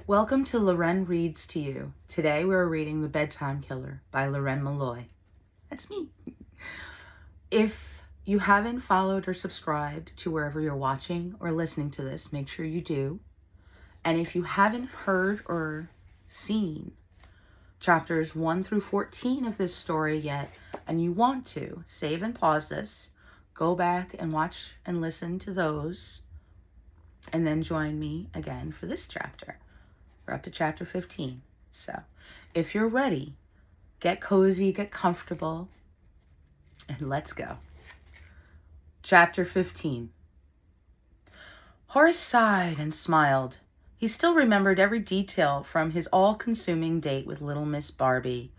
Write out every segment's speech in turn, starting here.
Welcome to Loren Reads to You. Today we're reading The Bedtime Killer by Loren Malloy. That's me. If you haven't followed or subscribed to wherever you're watching or listening to this, make sure you do. And if you haven't heard or seen chapters 1 through 14 of this story yet, and you want to, save and pause this, go back and watch and listen to those, and then join me again for this chapter. We're up to chapter 15. So if you're ready, get cozy, get comfortable, and let's go. Chapter 15. Horace sighed and smiled. He still remembered every detail from his all-consuming date with little Miss Barbie,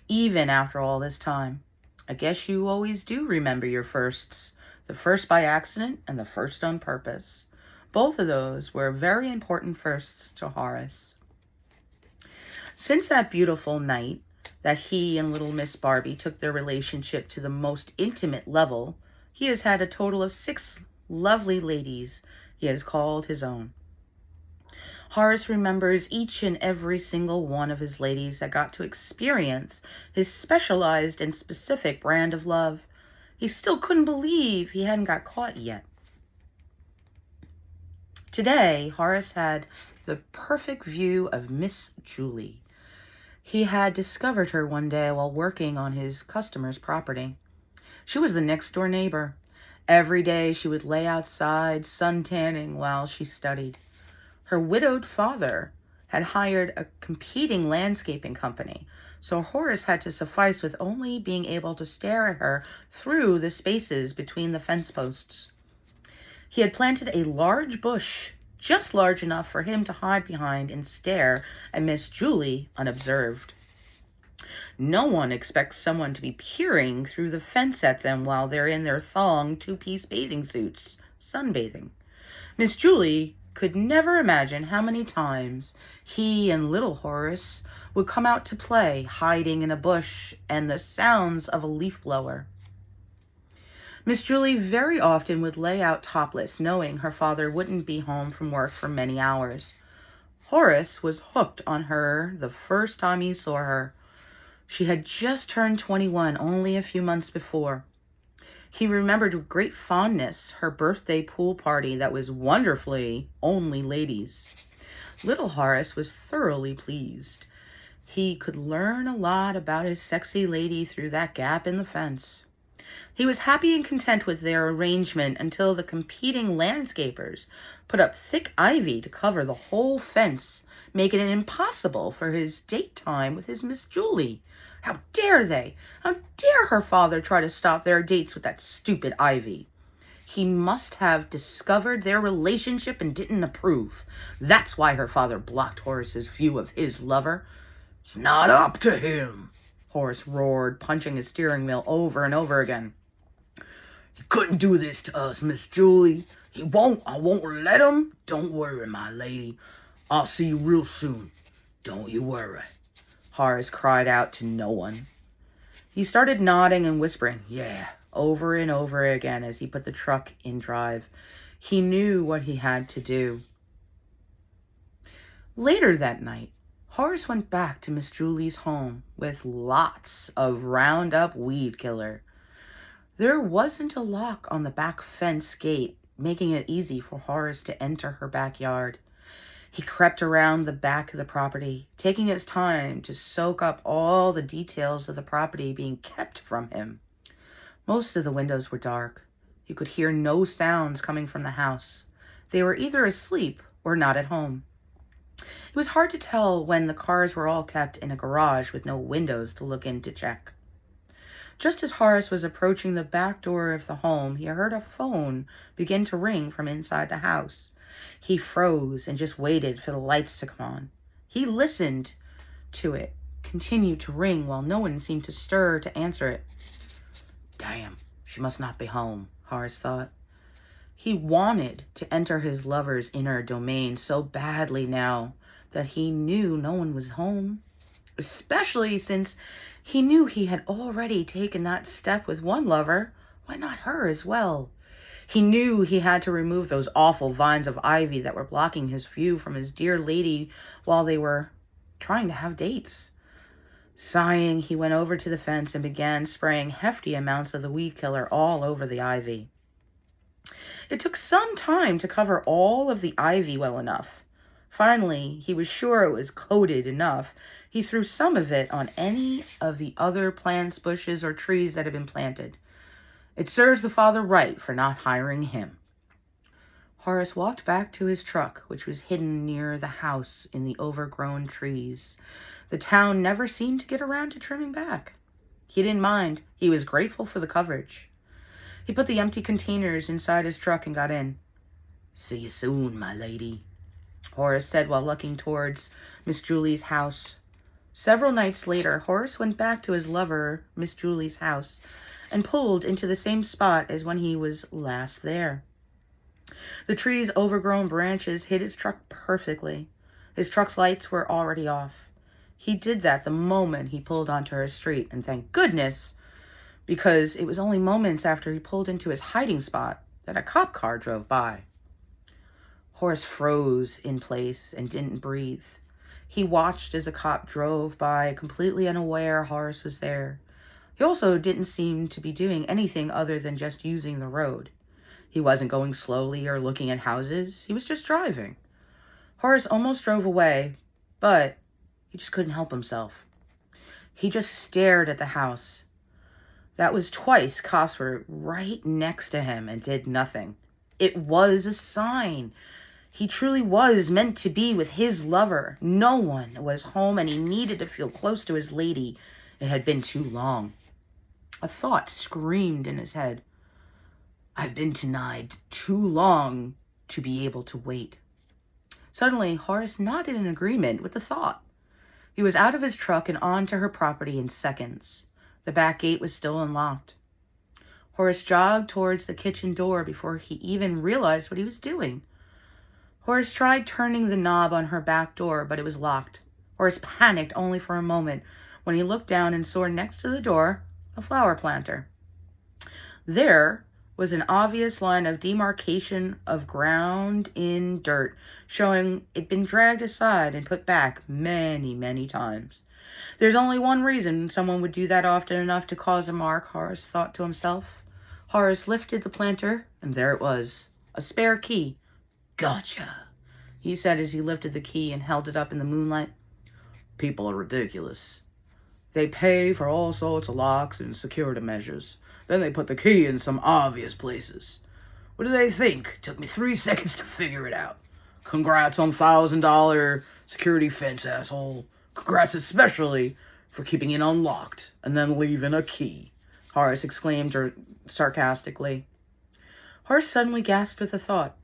even after all this time. I guess you always do remember your firsts, the first by accident and the first on purpose. Both of those were very important firsts to Horace. Since that beautiful night that he and little Miss Barbie took their relationship to the most intimate level, he has had a total of 6 lovely ladies he has called his own. Horace remembers each and every single one of his ladies that got to experience his specialized and specific brand of love. He still couldn't believe he hadn't got caught yet. Today, Horace had the perfect view of Miss Julie. He had discovered her one day while working on his customer's property. She was the next-door neighbor. Every day she would lay outside sun-tanning while she studied. Her widowed father had hired a competing landscaping company, so Horace had to suffice with only being able to stare at her through the spaces between the fence posts. He had planted a large bush, just large enough for him to hide behind and stare at Miss Julie unobserved. No one expects someone to be peering through the fence at them while they're in their thong 2-piece bathing suits, sunbathing. Miss Julie could never imagine how many times he and little Horace would come out to play, hiding in a bush and the sounds of a leaf blower. Miss Julie very often would lay out topless, knowing her father wouldn't be home from work for many hours. Horace was hooked on her the first time he saw her. She had just turned 21 only a few months before. He remembered with great fondness her birthday pool party that was wonderfully only ladies. Little Horace was thoroughly pleased. He could learn a lot about his sexy lady through that gap in the fence. He was happy and content with their arrangement until the competing landscapers put up thick ivy to cover the whole fence, making it impossible for his date time with his Miss Julie. How dare they? How dare her father try to stop their dates with that stupid ivy? He must have discovered their relationship and didn't approve. That's why her father blocked Horace's view of his lover. It's not up to him, Horace roared, punching his steering wheel over and over again. He couldn't do this to us, Miss Julie. He won't. I won't let him. Don't worry, my lady. I'll see you real soon. Don't you worry. Horace cried out to no one. He started nodding and whispering, yeah, over and over again as he put the truck in drive. He knew what he had to do. Later that night, Horace went back to Miss Julie's home with lots of Roundup weed killer. There wasn't a lock on the back fence gate, making it easy for Horace to enter her backyard. He crept around the back of the property, taking his time to soak up all the details of the property being kept from him. Most of the windows were dark. You could hear no sounds coming from the house. They were either asleep or not at home. It was hard to tell when the cars were all kept in a garage with no windows to look in to check. Just as Horace was approaching the back door of the home, he heard a phone begin to ring from inside the house. He froze and just waited for the lights to come on. He listened to it continue to ring while no one seemed to stir to answer it. Damn, she must not be home, Horace thought. He wanted to enter his lover's inner domain so badly now that he knew no one was home, especially since he knew he had already taken that step with one lover. Why not her as well? He knew he had to remove those awful vines of ivy that were blocking his view from his dear lady while they were trying to have dates. Sighing, he went over to the fence and began spraying hefty amounts of the weed killer all over the ivy. It took some time to cover all of the ivy well enough. Finally, he was sure it was coated enough. He threw some of it on any of the other plants, bushes, or trees that had been planted. It serves the father right for not hiring him. Horace walked back to his truck, which was hidden near the house in the overgrown trees. The town never seemed to get around to trimming back. He didn't mind. He was grateful for the coverage. He put the empty containers inside his truck and got in. "See you soon, my lady," Horace said while looking towards Miss Julie's house. Several nights later, Horace went back to his lover, Miss Julie's house, and pulled into the same spot as when he was last there. The tree's overgrown branches hid his truck perfectly. His truck's lights were already off. He did that the moment he pulled onto her street, and thank goodness, because it was only moments after he pulled into his hiding spot that a cop car drove by. Horace froze in place and didn't breathe. He watched as the cop drove by, completely unaware Horace was there. He also didn't seem to be doing anything other than just using the road. He wasn't going slowly or looking at houses. He was just driving. Horace almost drove away, but he just couldn't help himself. He just stared at the house. That was twice cops were right next to him and did nothing. It was a sign. He truly was meant to be with his lover. No one was home, and he needed to feel close to his lady. It had been too long. A thought screamed in his head. "I've been denied too long to be able to wait." Suddenly, Horace nodded in agreement with the thought. He was out of his truck and onto her property in seconds. The back gate was still unlocked. Horace jogged towards the kitchen door before he even realized what he was doing. Horace tried turning the knob on her back door, but it was locked. Horace panicked only for a moment when he looked down and saw next to the door a flower planter. There was an obvious line of demarcation of ground-in dirt, showing it'd been dragged aside and put back many, many times. There's only one reason someone would do that often enough to cause a mark, Horace thought to himself. Horace lifted the planter, and there it was, a spare key. "Gotcha," he said as he lifted the key and held it up in the moonlight. "People are ridiculous. They pay for all sorts of locks and security measures. Then they put the key in some obvious places. What do they think? Took me 3 seconds to figure it out. Congrats on $1,000 security fence, asshole. Congrats especially for keeping it unlocked and then leaving a key," Horace exclaimed sarcastically. Horace suddenly gasped with a thought.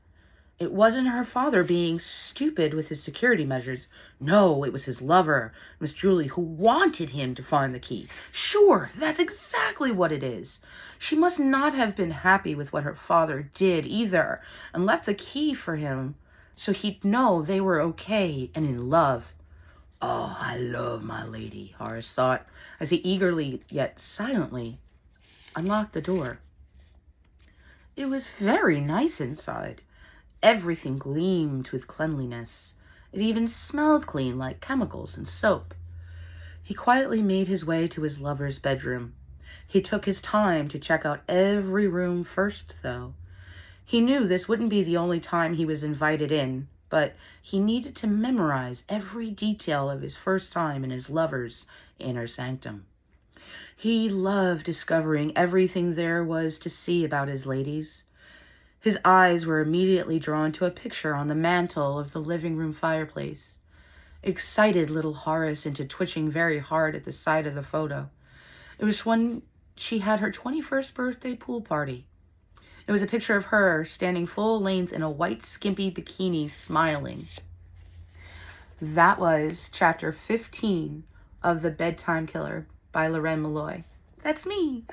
It wasn't her father being stupid with his security measures. No, it was his lover, Miss Julie, who wanted him to find the key. Sure, that's exactly what it is. She must not have been happy with what her father did either, and left the key for him so he'd know they were okay and in love. "Oh, I love my lady," Horace thought, as he eagerly yet silently unlocked the door. It was very nice inside. Everything gleamed with cleanliness. It even smelled clean, like chemicals and soap. He quietly made his way to his lover's bedroom. He took his time to check out every room first, though. He knew this wouldn't be the only time he was invited in, but he needed to memorize every detail of his first time in his lover's inner sanctum. He loved discovering everything there was to see about his ladies. His eyes were immediately drawn to a picture on the mantel of the living room fireplace. Excited little Horace into twitching very hard at the sight of the photo. It was when she had her 21st birthday pool party. It was a picture of her standing full length in a white skimpy bikini, smiling. That was chapter 15 of The Bedtime Killer by Loren Malloy. That's me.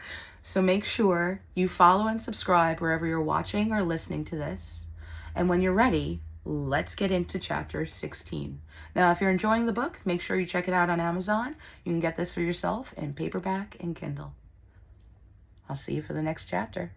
So make sure you follow and subscribe wherever you're watching or listening to this. And when you're ready, let's get into chapter 16. Now, if you're enjoying the book, make sure you check it out on Amazon. You can get this for yourself in paperback and Kindle. I'll see you for the next chapter.